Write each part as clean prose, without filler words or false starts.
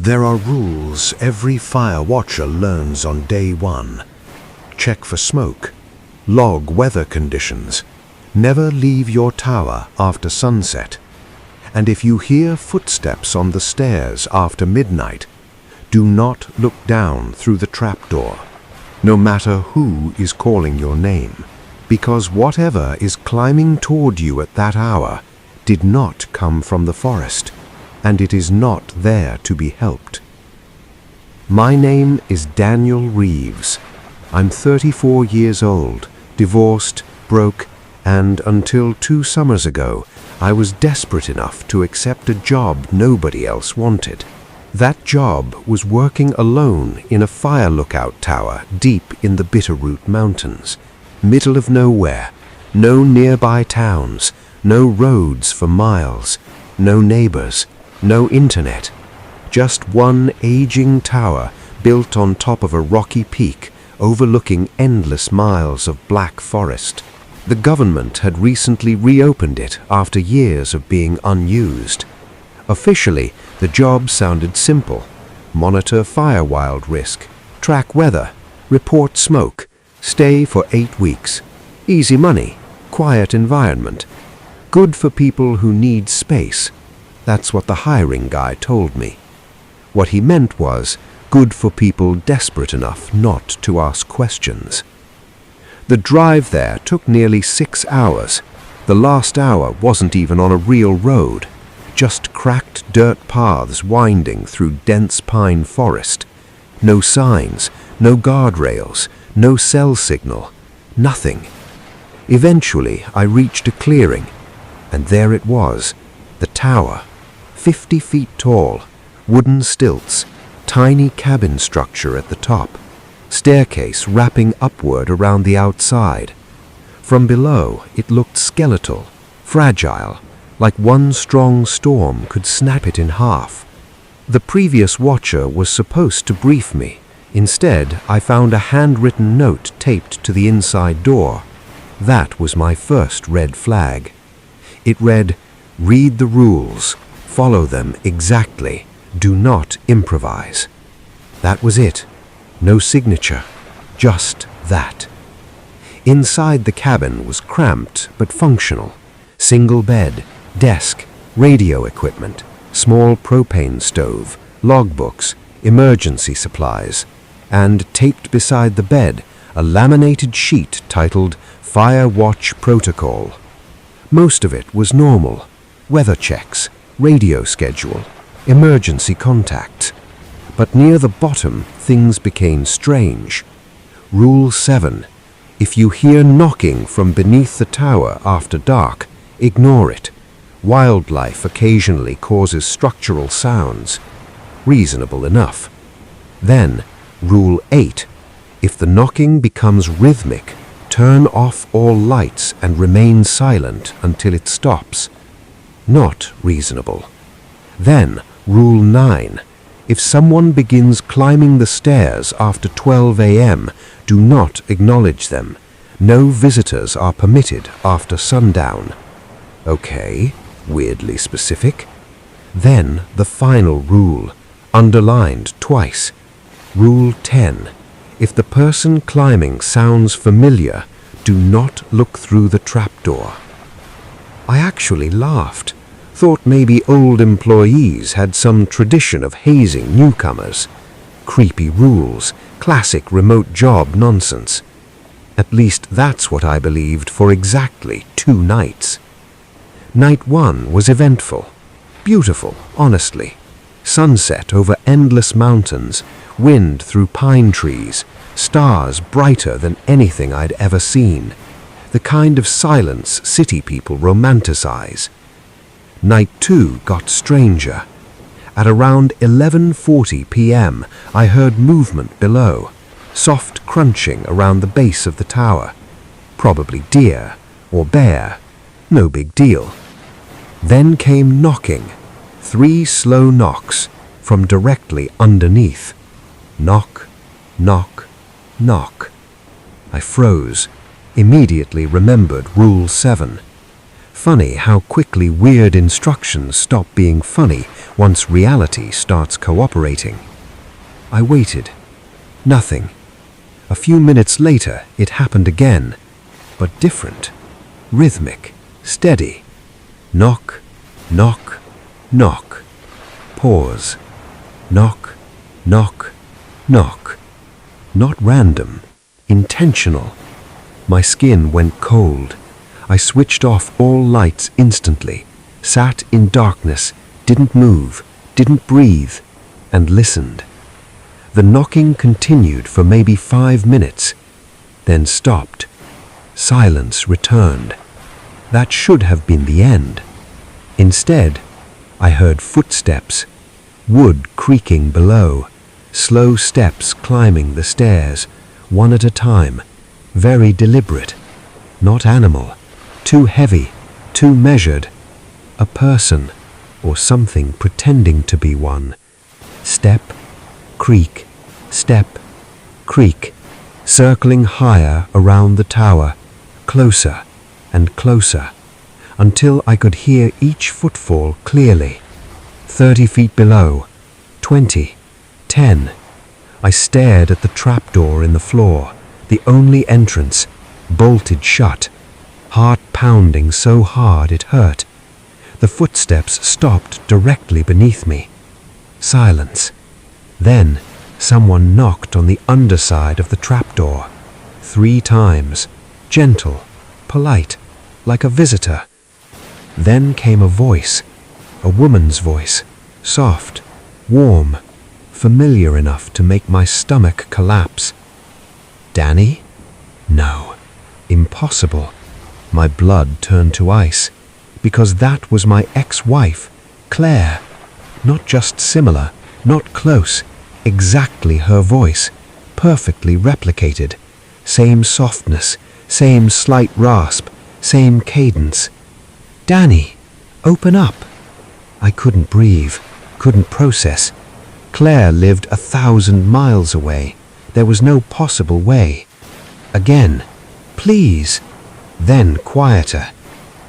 There are rules every fire watcher learns on day one. Check for smoke. Log weather conditions. Never leave your tower after sunset. And if you hear footsteps on the stairs after midnight, do not look down through the trapdoor, no matter who is calling your name, because whatever is climbing toward you at that hour did not come from the forest, and it is not there to be helped. My name is Daniel Reeves. I'm 34 years old, divorced, broke, and until 2 summers ago, I was desperate enough to accept a job nobody else wanted. That job was working alone in a fire lookout tower deep in the Bitterroot Mountains, middle of nowhere, no nearby towns, no roads for miles, no neighbors, no internet, just one aging tower built on top of a rocky peak overlooking endless miles of black forest. The government had recently reopened it after years of being unused. Officially, the job sounded simple: monitor fire wild risk, track weather, report smoke, stay for 8 weeks. Easy money, quiet environment. Good for people who need space. That's what the hiring guy told me. What he meant was good for people desperate enough not to ask questions. The drive there took nearly 6 hours. The last hour wasn't even on a real road, just cracked dirt paths winding through dense pine forest. No signs, no guardrails, no cell signal, nothing. Eventually, I reached a clearing, and there it was, the tower, 50 feet tall, wooden stilts, tiny cabin structure at the top, staircase wrapping upward around the outside. From below, it looked skeletal, fragile, like one strong storm could snap it in half. The previous watcher was supposed to brief me. Instead, I found a handwritten note taped to the inside door. That was my first red flag. It read, "Read the rules. Follow them exactly. Do not improvise." That was it. No signature. Just that. Inside the cabin was cramped but functional. Single bed, desk, radio equipment, small propane stove, logbooks, emergency supplies, and taped beside the bed a laminated sheet titled Fire Watch Protocol. Most of it was normal: weather checks, radio schedule, emergency contacts. But near the bottom, things became strange. Rule 7. If you hear knocking from beneath the tower after dark, ignore it. Wildlife occasionally causes structural sounds. Reasonable enough. Then, Rule 8. If the knocking becomes rhythmic, turn off all lights and remain silent until it stops. Not reasonable. Then, Rule 9. If someone begins climbing the stairs after 12 a.m., do not acknowledge them. No visitors are permitted after sundown. Okay, weirdly specific. Then the final rule, underlined twice. Rule 10. If the person climbing sounds familiar, do not look through the trapdoor. I actually laughed. Thought maybe old employees had some tradition of hazing newcomers. Creepy rules, classic remote job nonsense. At least that's what I believed for exactly 2 nights. Night 1 was eventful. Beautiful, honestly. Sunset over endless mountains, wind through pine trees, stars brighter than anything I'd ever seen. The kind of silence city people romanticize. Night 2 got stranger. At around 11:40 p.m., I heard movement below, soft crunching around the base of the tower. Probably deer or bear, no big deal. Then came knocking, 3 slow knocks from directly underneath. Knock, knock, knock. I froze, immediately remembered Rule 7. Funny how quickly weird instructions stop being funny once reality starts cooperating. I waited. Nothing. A few minutes later, it happened again, but different. Rhythmic, steady. Knock, knock, knock. Pause. Knock, knock, knock. Not random, intentional. My skin went cold. I switched off all lights instantly, sat in darkness, didn't move, didn't breathe, and listened. The knocking continued for maybe 5 minutes, then stopped. Silence returned. That should have been the end. Instead, I heard footsteps, wood creaking below, slow steps climbing the stairs, one at a time, very deliberate, not animal, too heavy, too measured, a person or something pretending to be one. Step, creak, step, creak, circling higher around the tower, closer and closer, until I could hear each footfall clearly. 30 feet below, 20, 10. I stared at the trapdoor in the floor, the only entrance, bolted shut, heart pounding so hard it hurt. The footsteps stopped directly beneath me. Silence. Then someone knocked on the underside of the trapdoor. 3 times, gentle, polite, like a visitor. Then came a voice, a woman's voice, soft, warm, familiar enough to make my stomach collapse. Danny? No, impossible. My blood turned to ice, because that was my ex-wife, Claire. Not just similar, not close, exactly her voice, perfectly replicated. Same softness, same slight rasp, same cadence. Danny, open up. I couldn't breathe, couldn't process. Claire lived 1,000 miles away. There was no possible way. Again, please. Then quieter.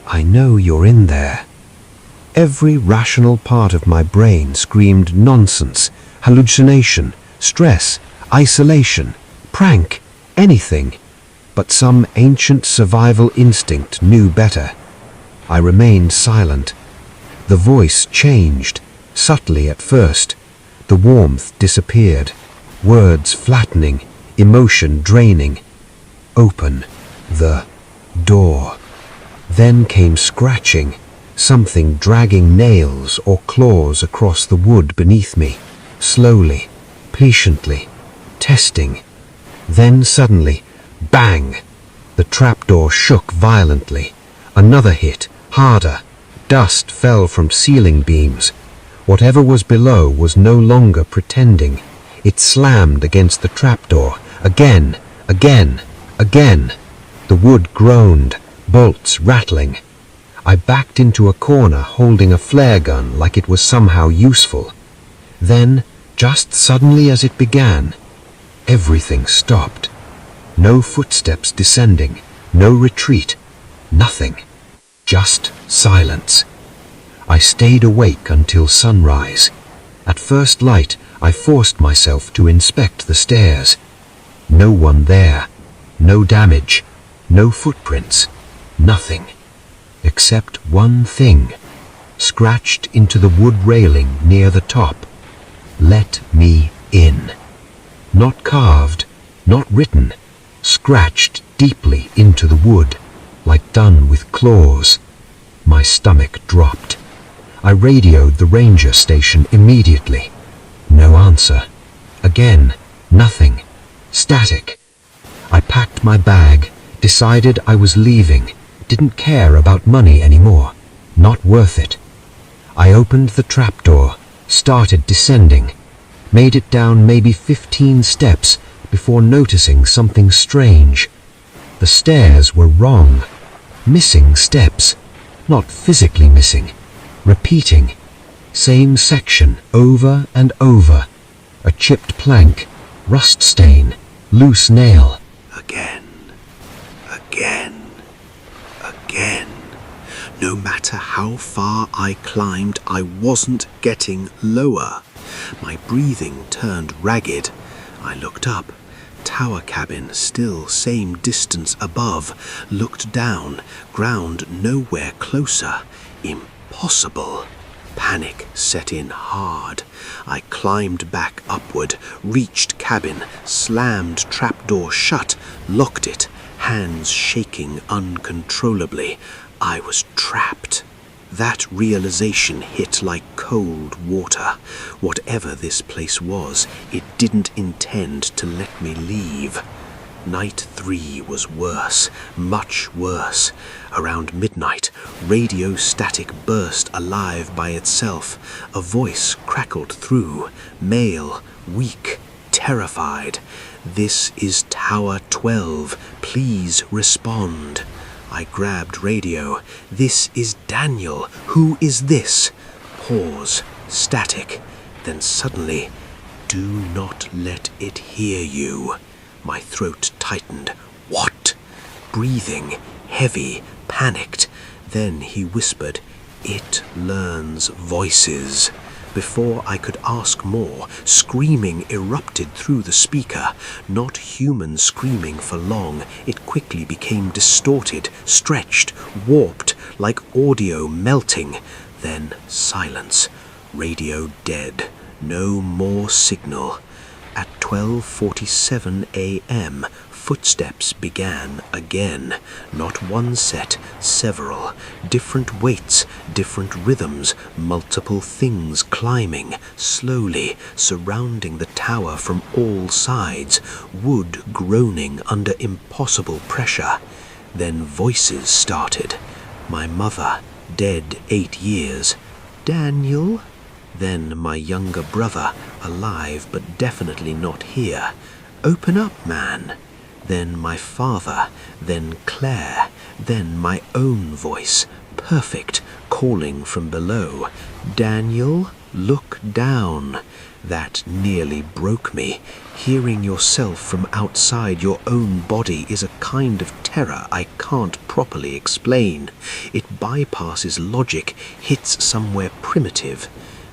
I know you're in there. Every rational part of my brain screamed nonsense, hallucination, stress, isolation, prank, anything. But some ancient survival instinct knew better. I remained silent. The voice changed, subtly at first. The warmth disappeared, words flattening, emotion draining. Open the door. Then came scratching, something dragging nails or claws across the wood beneath me, slowly, patiently, testing. Then suddenly, bang! The trapdoor shook violently. Another hit, harder. Dust fell from ceiling beams. Whatever was below was no longer pretending. It slammed against the trapdoor, again, again, again. The wood groaned, bolts rattling. I backed into a corner holding a flare gun like it was somehow useful. Then, just suddenly as it began, everything stopped. No footsteps descending, no retreat, nothing. Just silence. I stayed awake until sunrise. At first light, I forced myself to inspect the stairs. No one there, no damage, no footprints, nothing. Except one thing, scratched into the wood railing near the top. Let me in. Not carved, not written, scratched deeply into the wood, like done with claws. My stomach dropped. I radioed the ranger station immediately. No answer. Again, nothing. Static. I packed my bag, decided I was leaving, didn't care about money anymore. Not worth it. I opened the trapdoor, started descending, made it down maybe 15 steps before noticing something strange. The stairs were wrong. Missing steps. Not physically missing. Repeating. Same section over and over. A chipped plank, rust stain, loose nail. Again. Again. Again. No matter how far I climbed, I wasn't getting lower. My breathing turned ragged. I looked up. Tower cabin, still same distance above. Looked down, ground nowhere closer. Impossible. Panic set in hard. I climbed back upward, reached cabin, slammed trapdoor shut, locked it, hands shaking uncontrollably. I was trapped. That realization hit like cold water. Whatever this place was, it didn't intend to let me leave. Night 3 was worse, much worse. Around midnight, radio static burst alive by itself. A voice crackled through, male, weak, terrified. "This is Tower 12. Please respond." I grabbed radio. "This is Daniel. Who is this?" Pause. Static. Then suddenly, "Do not let it hear you." My throat tightened. "What?" Breathing, heavy, panicked. Then he whispered, "It learns voices." Before I could ask more, screaming erupted through the speaker. Not human screaming for long. It quickly became distorted, stretched, warped, like audio melting. Then silence. Radio dead. No more signal. At 12:47 a.m., footsteps began again. Not one set, several. Different weights, different rhythms, multiple things climbing, slowly, surrounding the tower from all sides, wood groaning under impossible pressure. Then voices started. My mother, dead 8 years. "Daniel?" Then my younger brother, alive but definitely not here. "Open up, man." Then my father, then Claire, then my own voice, perfect, calling from below. "Daniel, look down." That nearly broke me. Hearing yourself from outside your own body is a kind of terror I can't properly explain. It bypasses logic, hits somewhere primitive.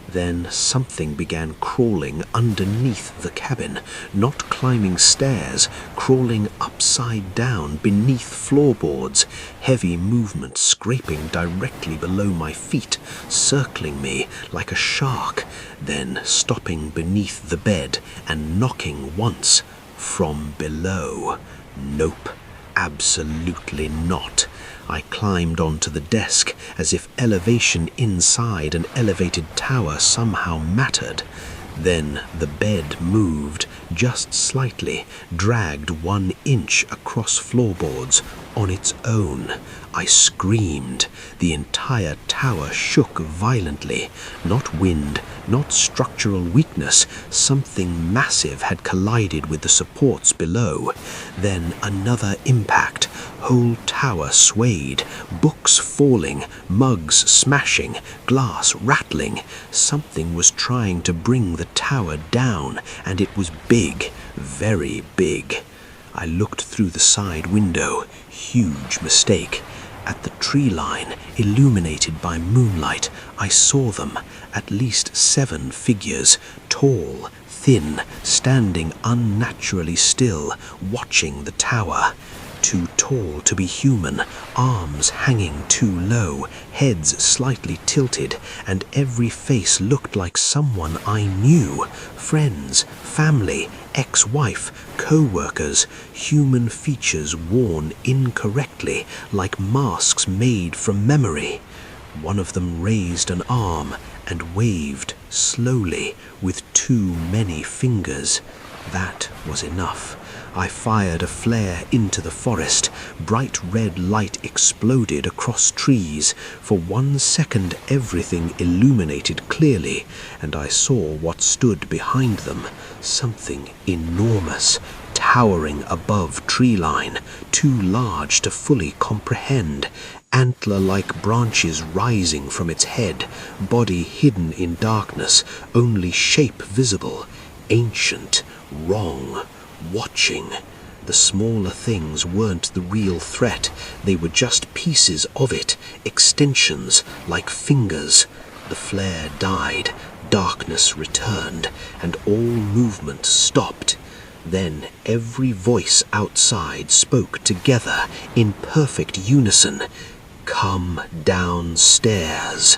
Then something began crawling underneath the cabin, not climbing stairs, crawling upside down beneath floorboards, heavy movement scraping directly below my feet, circling me like a shark, then stopping beneath the bed and knocking once from below. Nope, absolutely not. I climbed onto the desk as if elevation inside an elevated tower somehow mattered. Then the bed moved, just slightly, dragged 1 inch across floorboards on its own. I screamed. The entire tower shook violently. Not wind, not structural weakness. Something massive had collided with the supports below. Then another impact. Whole tower swayed, books falling, mugs smashing, glass rattling. Something was trying to bring the tower down, and it was big, very big. I looked through the side window. Huge mistake. At the tree line, illuminated by moonlight, I saw them, at least 7 figures, tall, thin, standing unnaturally still, watching the tower. Too tall to be human, arms hanging too low, heads slightly tilted, and every face looked like someone I knew. Friends, family, ex-wife, co-workers, human features worn incorrectly, like masks made from memory. One of them raised an arm and waved slowly with too many fingers. That was enough. I fired a flare into the forest. Bright red light exploded across trees. For 1 second everything illuminated clearly, and I saw what stood behind them. Something enormous, towering above tree line, too large to fully comprehend. Antler-like branches rising from its head, body hidden in darkness, only shape visible. Ancient, wrong, watching. The smaller things weren't the real threat. They were just pieces of it, extensions like fingers. The flare died, darkness returned, and all movement stopped. Then every voice outside spoke together in perfect unison. "Come downstairs."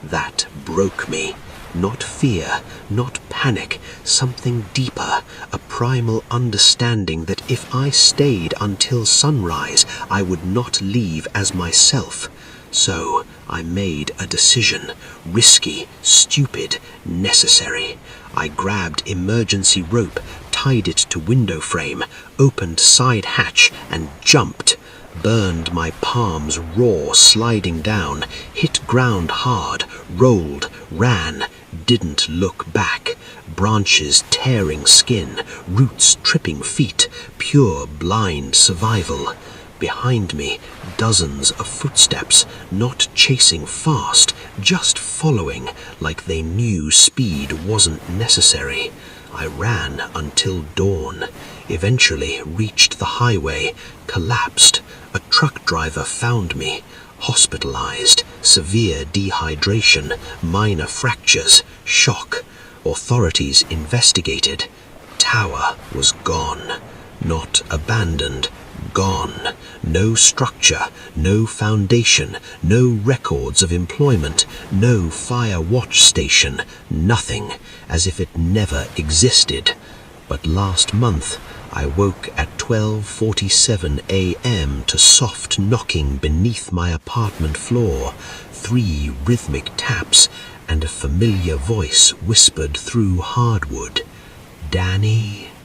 That broke me. Not fear, not panic, something deeper, a primal understanding that if I stayed until sunrise, I would not leave as myself. So I made a decision, risky, stupid, necessary. I grabbed emergency rope, tied it to window frame, opened side hatch and jumped. Burned my palms raw, sliding down, hit ground hard, rolled, ran, didn't look back. Branches tearing skin, roots tripping feet, pure blind survival. Behind me, dozens of footsteps, not chasing fast, just following, like they knew speed wasn't necessary. I ran until dawn, eventually reached the highway, collapsed. A truck driver found me, hospitalized, severe dehydration, minor fractures, shock. Authorities investigated. Tower was gone, not abandoned, gone. No structure, no foundation, no records of employment, no fire watch station, nothing, as if it never existed. But last month, I woke at 12:47 a.m. to soft knocking beneath my apartment floor, 3 rhythmic taps, and a familiar voice whispered through hardwood. "Danny?"